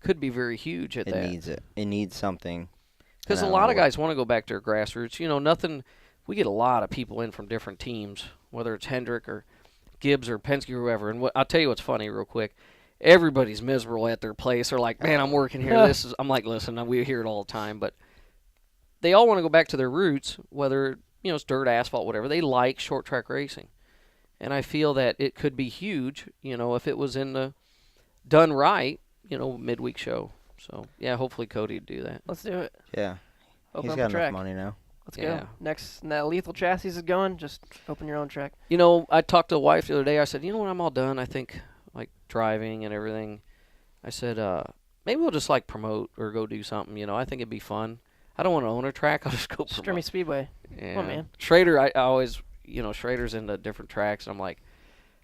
could be very huge at that. It needs it. It needs something. Because a lot of guys want to go back to their grassroots. You know, we get a lot of people in from different teams, whether it's Hendrick or Gibbs or Penske or whoever. And I'll tell you what's funny real quick. Everybody's miserable at their place. They're like, man, I'm working here. I'm like, listen, we hear it all the time. But they all want to go back to their roots, whether, it's dirt, asphalt, whatever. They like short track racing. And I feel that it could be huge, if it was done right, midweek show. So, yeah, hopefully Cody would do that. Let's do it. Yeah. Open He's up got the track. enough money now. Let's go. Next, that Lethal Chassis is going. Just open your own track. I talked to the wife the other day. I said, when I'm all done, I think, like, driving and everything, I said, maybe we'll just, like, promote or go do something. I think it'd be fun. I don't want to own a track. I'll just go promote. Stremme Speedway. Yeah. Come on, man. Schrader, I always, Schrader's into different tracks, and I'm like,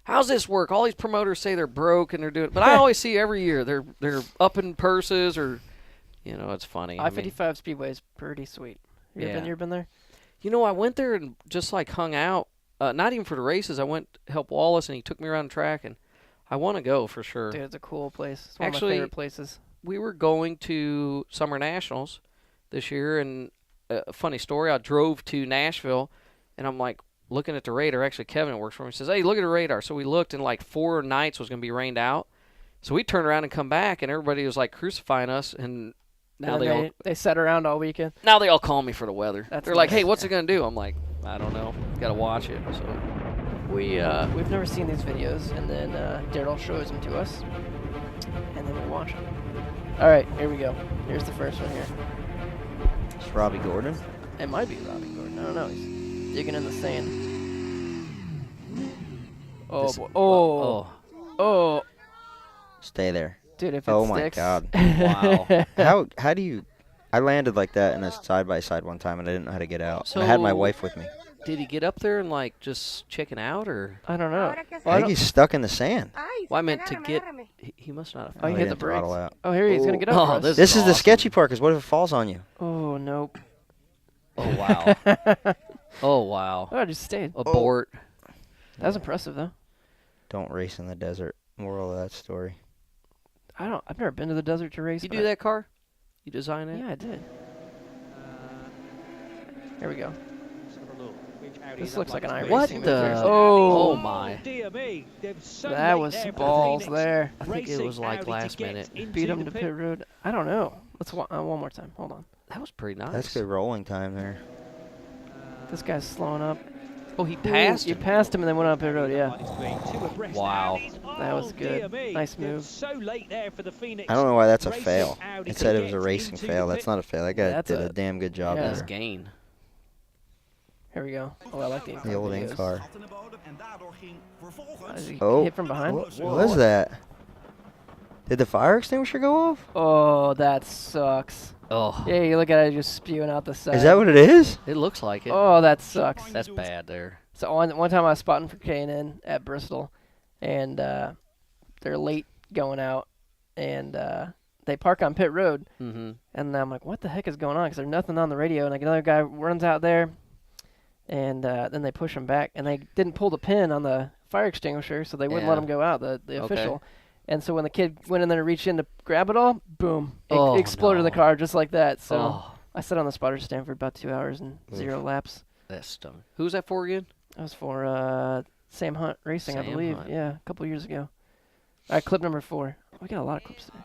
how's this work? All these promoters say they're broke and they're doing, but I always see every year they're upping purses or, it's funny. I-55 Speedway is pretty sweet. You ever been there? I went there and just like hung out. Not even for the races. I went to help Wallace, and he took me around the track, and I want to go for sure. Dude, it's a cool place. It's one of my favorite places. We were going to Summer Nationals this year, and a funny story, I drove to Nashville, and I'm like looking at the radar. Actually, Kevin works for me. He says, hey, look at the radar. So we looked, and like 4 nights was going to be rained out. So we turned around and come back, and everybody was like crucifying us, and now they sat around all weekend. Now they all call me for the weather. They're like, hey, what's it going to do? I'm like, I don't know. Got to watch it. So we've never seen these videos, and then Daryl shows them to us, and then we'll watch them. All right, here we go. Here's the first one here. It's Robbie Gordon. It might be Robbie Gordon. I don't know. He's digging in the sand. Oh. Stay there. Dude, if it oh sticks. My God. Wow. How do you? I landed like that in a side by side one time, and I didn't know how to get out. So and I had my wife with me. Did he get up there and like just chicken out, or? I don't know. I think he's stuck in the sand. Well, I meant to get. He must not have. Oh, he hit the brakes. Out. Oh, here he's gonna get up. This is awesome. The sketchy part. Because what if it falls on you? Oh nope. Oh wow. Oh wow. Oh, I just stayed. Abort. That was impressive though. Don't race in the desert. Moral of that story. I've never been to the desert to race. You do that car? You design it? Yeah, I did. Here we go. This looks like an iRacing. What the? Oh my. That was balls there. I think it was like last minute. Beat him to pit road. I don't know. Let's one more time. Hold on. That was pretty nice. That's good rolling time there. This guy's slowing up. Oh, he passed. You passed him and then went on pit road. Yeah. Wow. That was good. Nice move. I don't know why that's a fail. It said it was a racing fail. That's not a fail. That guy did a damn good job there. That's gain. Here we go. Oh, I like the old ink car. Hit from behind. What was that? Did the fire extinguisher go off? Oh, that sucks. Oh. Yeah, you look at it just spewing out the side. Is that what it is? It looks like it. Oh, that sucks. That's bad there. So one time I was spotting for K&N at Bristol, and they're late going out, and they park on pit road. Mm-hmm. And I'm like, what the heck is going on? Because there's nothing on the radio. And like another guy runs out there, and then they push him back. And they didn't pull the pin on the fire extinguisher, so they wouldn't let him go out, the official. And so when the kid went in there to reach in to grab it all, boom, Oh, exploded no. the car just like that. So Oh, I sat on the spotter stand for about 2 hours and 0 laps. that stung. Who's that for again? That was for Sam Hunt Racing, I Sam believe. Hunt. Yeah, a couple years ago. All right, clip number 4. We got a lot of clips today.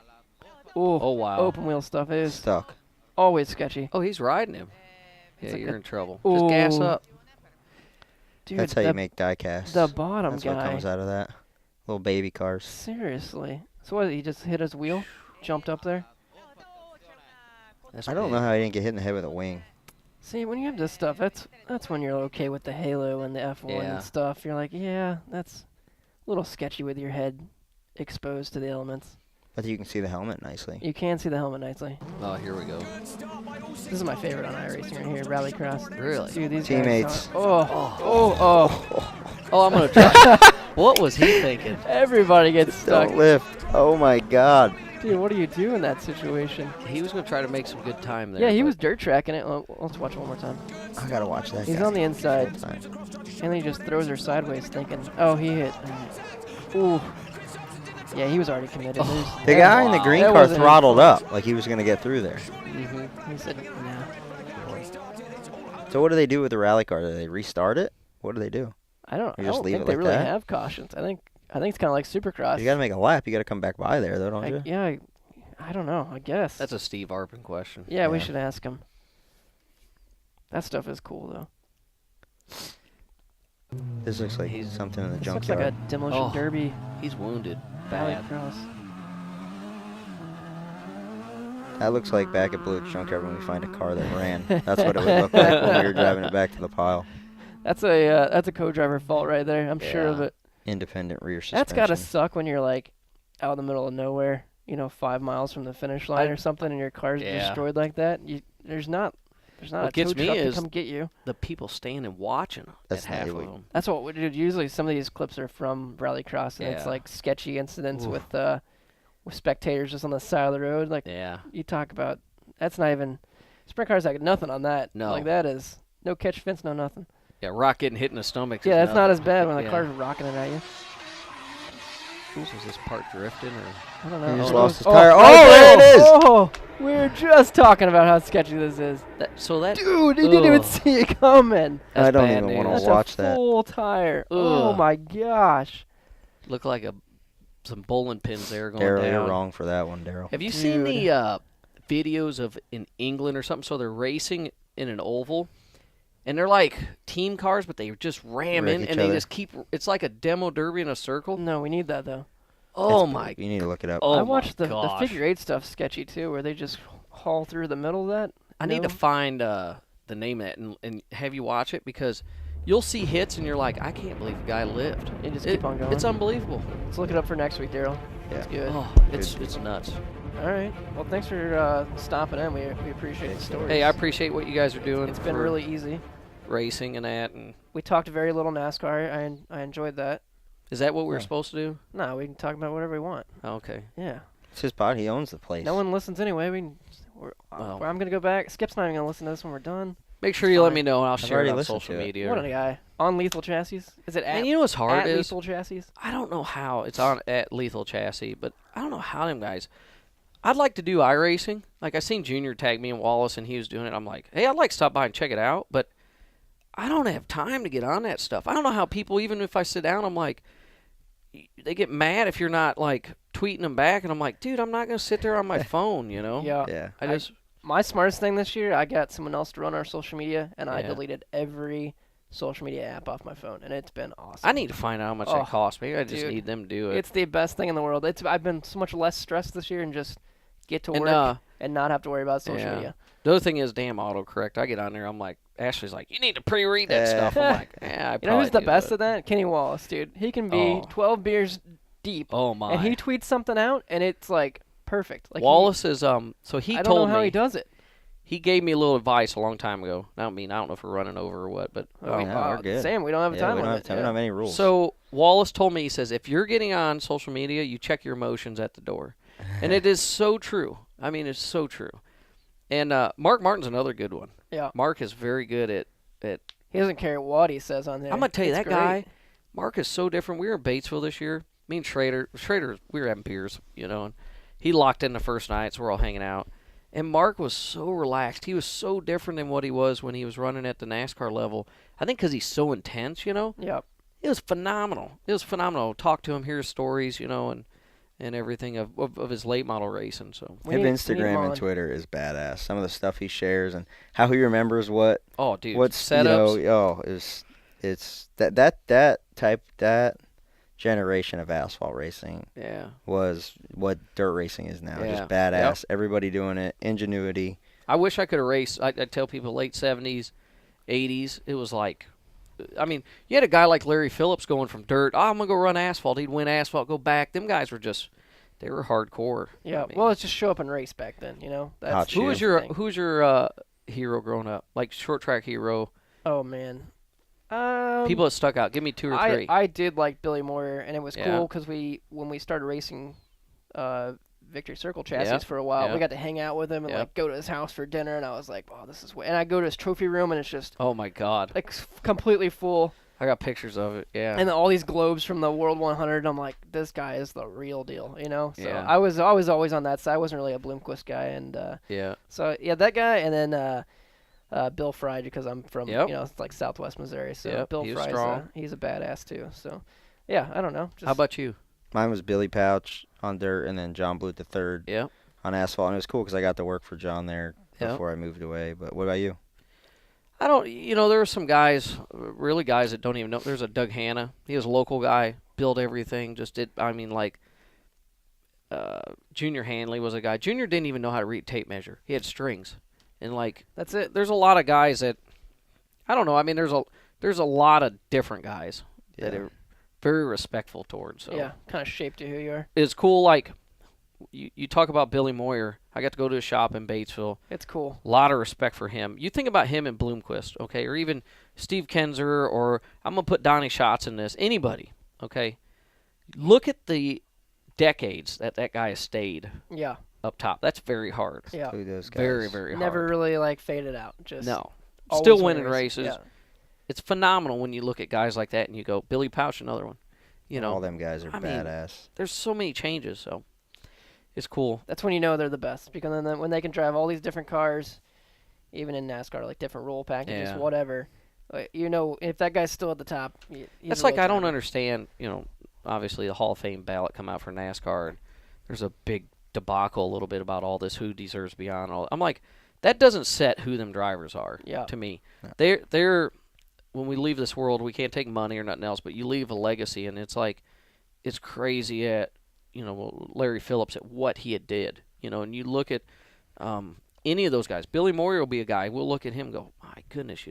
Oh, wow. Open wheel stuff is Stuck. always sketchy. Oh, he's riding him. Yeah, like you're a- in trouble. Just gas Ooh. up. Dude, That's how you make die casts. the bottom That's guy. what comes out of that. Little baby cars. Seriously. So what, he just hit his wheel? Jumped up there? That's I don't big. know how he didn't get hit in the head with a wing. See, when you have this stuff, that's when you're okay with the halo and the F1 Yeah. and stuff. You're like, yeah, that's a little sketchy with your head exposed to the elements. But you can see the helmet nicely. You can see the helmet nicely. Oh, here we go. This is my favorite on iRacing right here, Rallycross. Really? Dude, these Teammates. guys oh. Oh, I'm going to try. What was he thinking? Everybody gets stuck. Don't lift. Oh my God. Dude, what do you do in that situation? He was going to try to make some good time there. Yeah, he but- was dirt tracking it. Let's watch it one more time. I gotta watch that. He's guy. on the inside, Time. and then he just throws her sideways thinking, oh, he hit. Ooh. Yeah, he was already committed. Oh. The guy in the green That car wasn't his throttled fault. up like he was gonna get through there. He said, nah. So what do they do with the rally car? Do they restart it? What do they do? I don't You just think leave it they like really that? have cautions. I think it's kind of like Supercross. You gotta make a lap. You gotta come back by there, though, don't you? Yeah, I don't know. I guess. That's a Steve Arpin question. yeah, we yeah. should ask him. That stuff is cool, though. This looks like He's- something in the This looks like junkyard. a demolition Oh. derby He's wounded. valley Bad. cross. That looks like back at Blue's junkyard when we find a car that ran. That's what it would look like when we were driving it back to the pile. That's a co-driver fault right there. I'm sure of Yeah. it. Independent rear suspension. That's gotta suck when you're like out in the middle of nowhere, 5 miles from the finish line or something, and your car's Yeah. destroyed like that. There's not What a gets tow me truck to is- come get you. The people standing watching That's at half not of even- them. That's what we did. Usually, some of these clips are from Rallycross, and it's Yeah. like sketchy incidents Oof. with spectators just on the side of the road. Like Yeah. you talk about, that's not even sprint cars. Like nothing on that. No. Like that is no catch fence, no nothing. Yeah, rock getting hit in the stomach. Yeah, is that's not nothing. as bad when the Yeah. car's rocking it at you. Is this part drifting or? I don't know. He just Oh, lost his oh, tire. right Oh, there it is! Oh, we were just talking about how sketchy this is. So that Dude, he didn't even Ugh. see it coming. that's I don't bad even wanna news. That's watch a that. full tire. Oh Ugh. my gosh. Look like some bowling pins there going Daryl, down. you're wrong for that one, Daryl. Have you seen Dude. the videos of in England or something? So they're racing in an oval, and they're like team cars, but they just ram Wreck in each and they other. just keep. It's like a demo derby in a circle. No, we need that though. Oh It's- my! You need to look it up. Oh I watched my the gosh. figure eight stuff sketchy too, where they just haul through the middle of that. I need to No? find the name of it and have you watch it because you'll see hits and you're like, I can't believe the guy lived. You just keep on going. It's unbelievable. Let's look it up for next week, Daryl. Yeah. That's good. Oh, it's nuts. All right. Well, thanks for stopping in. We appreciate the stories. Hey, I appreciate what you guys are doing. It's been for really easy. racing and that. And We talked very little NASCAR. I enjoyed that. is that what we were Yeah. supposed to do? No, we can talk about whatever we want. Oh, okay. Yeah. It's his pod. He owns the place. No one listens anyway. Well. I'm gonna go back. Skip's not even gonna listen to this when we're done. Make sure you let Fine. me know and I'll I've share already it on listened social to it. media. What a guy. On Lethal Chassis? Is it at, And you know what's hard at is Lethal Chassis? I don't know how it's on at Lethal Chassis, but I don't know how them guys. I'd like to do iRacing. Like I seen Junior tag me and Wallace, and he was doing it. I'm like, hey, I'd like to stop by and check it out, but I don't have time to get on that stuff. I don't know how people, even if I sit down, I'm like, they get mad if you're not like tweeting them back, and I'm like, dude, I'm not gonna sit there on my phone, you know? Yeah. Yeah. I just My smartest thing this year, I got someone else to run our social media, and I Yeah. deleted every social media app off my phone, and it's been awesome. I need to find out how much Oh, that costs me. I just dude. need them to do it. It's the best thing in the world. I've been so much less stressed this year and just get to And, work and not have to worry about social yeah. media. The other thing is, damn autocorrect. I get on there, I'm like, Ashley's like, you need to pre-read that stuff. I'm like, yeah, I You know who's the probably do, best but- at that? Kenny Wallace, dude. He can be Oh. 12 beers deep, Oh my! and he tweets something out, and it's like perfect. Like Wallace is so he I don't told know how me he does it. he gave me a little advice a long time ago. I don't know if we're running over or what, but Oh, yeah, we're good. Sam, we don't have a Yeah, time we don't limit. have time. We don't have any rules. so Wallace told me, he says, if you're getting on social media, you check your emotions at the door, and it is so true. I mean, it's so true. And Mark Martin's another good one. Yeah. Mark is very good at. He doesn't care what he says on there. I'm gonna tell you It's that great. guy. Mark is so different. We were in Batesville this year, me and Schrader, we were having beers, and he locked in the first night, so we're all hanging out. And Mark was so relaxed. He was so different than what he was when he was running at the NASCAR level. I think because he's so intense, Yep. It was phenomenal. It was phenomenal. Talk to him, hear his stories, and everything of his late model racing. So his Instagram and Twitter is badass. Some of the stuff he shares and how he remembers what. Oh, dude. What's setups. It's that generation of asphalt racing. Yeah. Was what dirt racing is now. Yeah. Just badass. Yep. Everybody doing it. Ingenuity. I wish I could have raced. I tell people late 70s, 80s. It was like. I mean, you had a guy like Larry Phillips going from dirt. I'm going to go run asphalt. He'd win asphalt, go back. Them guys were they were hardcore. Yeah, well, it's just show up and race back then, That's who was your hero growing up? Like short track hero? Oh, man. People that stuck out. Give me 2 or 3. I did like Billy Moyer, and it was cool because when we started racing Victory Circle chassis for a while, we got to hang out with him and like go to his house for dinner, and I was like, "Oh, this is." And I go to his trophy room, and it's just oh my god, like completely full. I got pictures of it, and then all these globes from the World 100. I'm like, this guy is the real deal, So yeah. I was always on that side. I wasn't really a Bloomquist guy, and So that guy, and then Bill Fry, because I'm from it's like Southwest Missouri, so Bill Fry's he's a badass too. So yeah, I don't know. How about you? Mine was Billy Pouch on dirt, and then John Blute III on asphalt. And it was cool because I got to work for John there before I moved away. But what about you? I don't, there were some guys, really guys that don't even know. There's a Doug Hanna. He was a local guy, built everything, just did, Junior Hanley was a guy. Junior didn't even know how to read tape measure. He had strings. And, that's it. There's a lot of guys that, I don't know, I mean, there's a lot of different guys that are very respectful towards. So. Yeah, kind of shaped you who you are. It's cool, you talk about Billy Moyer. I got to go to his shop in Batesville. It's cool. A lot of respect for him. You think about him and Bloomquist, okay, or even Steve Kenzer, or I'm going to put Donnie Schatz in this. Anybody, okay? Look at the decades that guy has stayed up top. That's very hard. Yeah. Very, very hard. Never really, faded out. Just no. Still winning races. Yeah. It's phenomenal when you look at guys like that and you go, Billy Pouch, another one. All them guys are badass. There's so many changes, so it's cool. That's when you know they're the best, because then when they can drive all these different cars, even in NASCAR, like different roll packages, whatever, if that guy's still at the top, that's like I don't understand, obviously the Hall of Fame ballot come out for NASCAR, and there's a big debacle a little bit about all this, who deserves beyond all. I'm like, that doesn't set who them drivers are to me. Yeah. They're when we leave this world, we can't take money or nothing else, but you leave a legacy, and it's like, it's crazy at, Larry Phillips at what he had did, and you look at any of those guys. Billy Moyer will be a guy, we'll look at him and go, my goodness,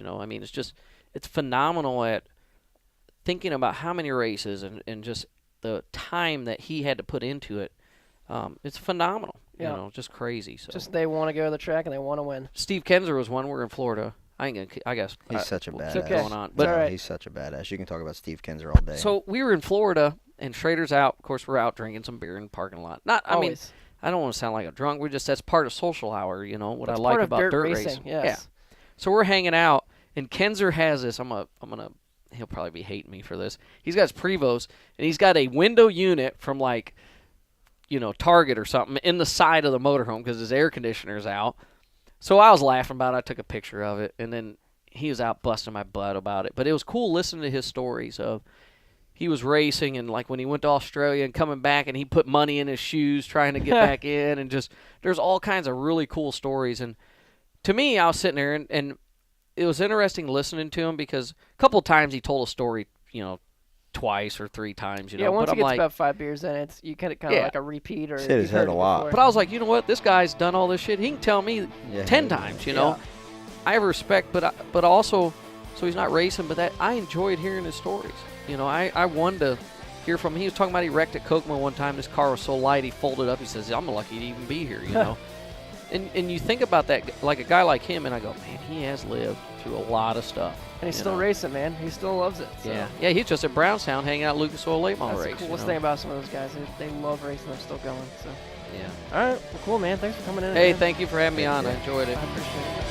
it's phenomenal at thinking about how many races and just the time that he had to put into it. It's phenomenal, just crazy. So just they want to go to the track and they want to win. Steve Kenzer was one. We're in Florida. I guess he's such a badass. Okay. Going on, but he's such a badass. You can talk about Steve Kenzer all day. So we were in Florida, and Schrader's out. Of course, we're out drinking some beer in the parking lot. I mean, I don't want to sound like a drunk. That's part of social hour. What that's I like about dirt racing. Yes. Yeah. So we're hanging out, and Kenzer has this. I'm gonna. He'll probably be hating me for this. He's got his Prevost, and he's got a window unit from Target or something in the side of the motorhome because his air conditioner's out. So I was laughing about it. I took a picture of it, and then he was out busting my butt about it. But it was cool listening to his stories of he was racing and when he went to Australia and coming back, and he put money in his shoes trying to get back in, and just there's all kinds of really cool stories. And to me, I was sitting there, and it was interesting listening to him because a couple of times he told a story, twice or 3 times, Yeah, once but he gets about 5 beers in, you kind of like a repeat or hit his head a lot. But I was like, you know what? This guy's done all this shit. He can tell me 10 times, I have respect, but also, so he's not racing, but that I enjoyed hearing his stories. I wanted to hear from him. He was talking about he wrecked at Kokomo one time. This car was so light, he folded up. He says, I'm lucky to even be here, And you think about that, like a guy like him, and I go, man, he has lived through a lot of stuff. And he's still racing, man. He still loves it. So. Yeah, he's just at Brownstown hanging out at Lucas Oil late model race. That's the coolest thing about some of those guys. They love racing. They're still going. So. Yeah. All right. Well, cool, man. Thanks for coming in. Hey, thank you for having me on. I enjoyed it. I appreciate it.